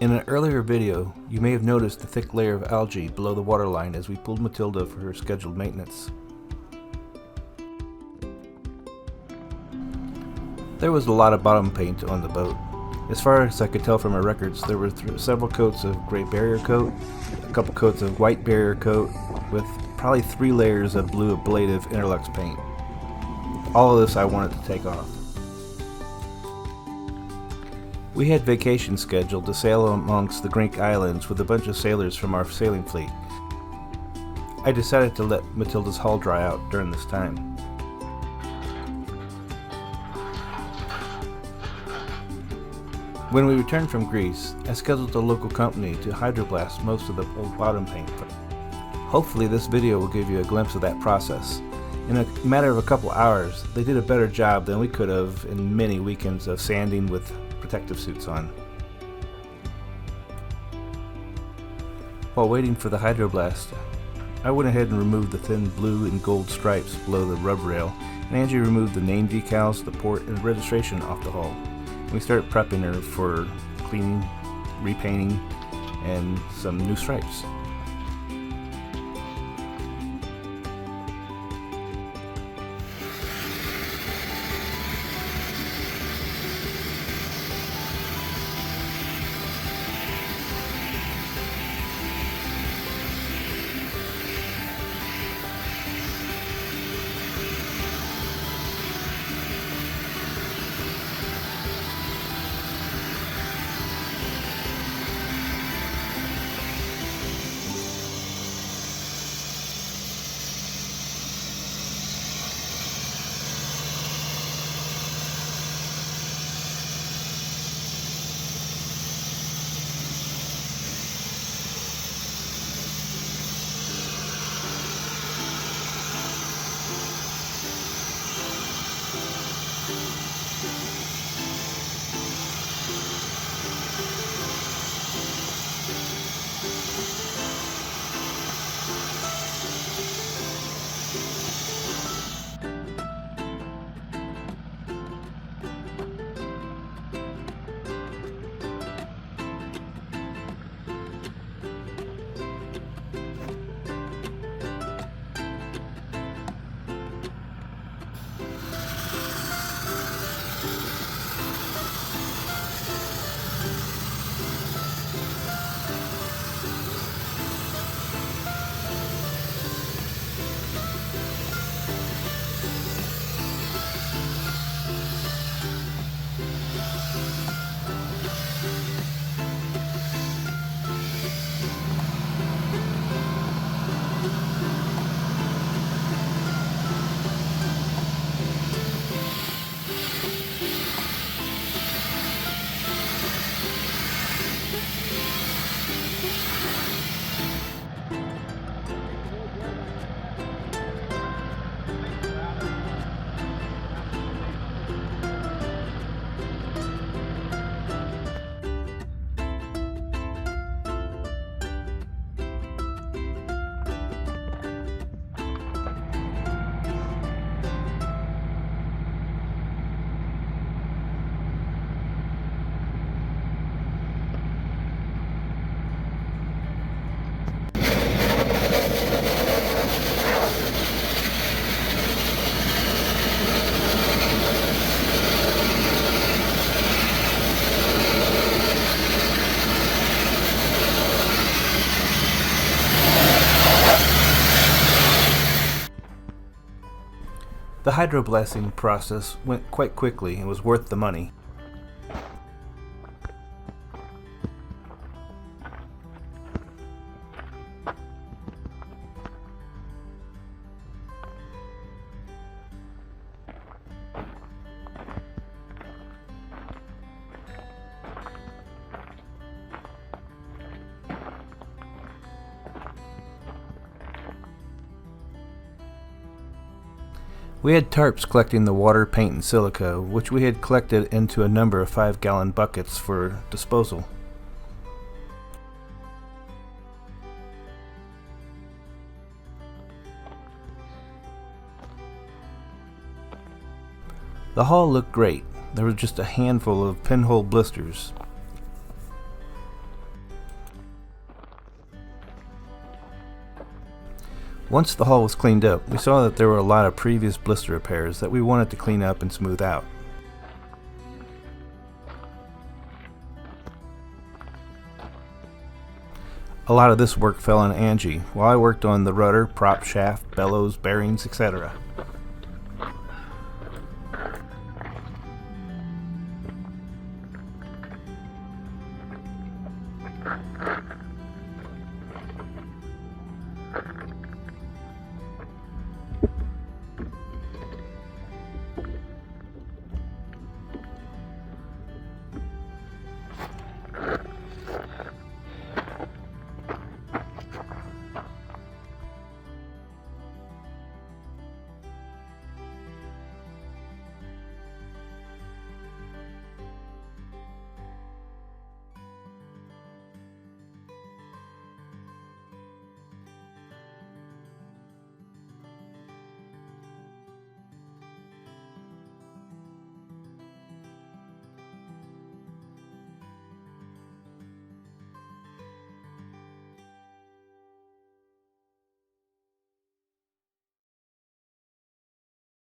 In an earlier video, you may have noticed the thick layer of algae below the waterline as we pulled Matilda for her scheduled maintenance. There was a lot of bottom paint on the boat. As far as I could tell from our records, there were several coats of gray barrier coat, a couple coats of white barrier coat, with probably 3 layers of blue ablative Interlux paint. All of this I wanted to take off. We had vacation scheduled to sail amongst the Greek Islands with a bunch of sailors from our sailing fleet. I decided to let Matilda's hull dry out during this time. When we returned from Greece, I scheduled a local company to hydroblast most of the old bottom paint. Hopefully this video will give you a glimpse of that process. In a matter of a couple hours, they did a better job than we could have in many weekends of sanding with protective suits on. While waiting for the hydroblast, I went ahead and removed the thin blue and gold stripes below the rub rail, and Angie removed the name decals, the port, and the registration off the hull. We started prepping her for cleaning, repainting, and some new stripes. The hydroblasting process went quite quickly and was worth the money. We had tarps collecting the water, paint, and silica, which we had collected into a number of 5-gallon buckets for disposal. The hull looked great. There was just a handful of pinhole blisters. Once the hull was cleaned up, we saw that there were a lot of previous blister repairs that we wanted to clean up and smooth out. A lot of this work fell on Angie, while I worked on the rudder, prop shaft, bellows, bearings, etc.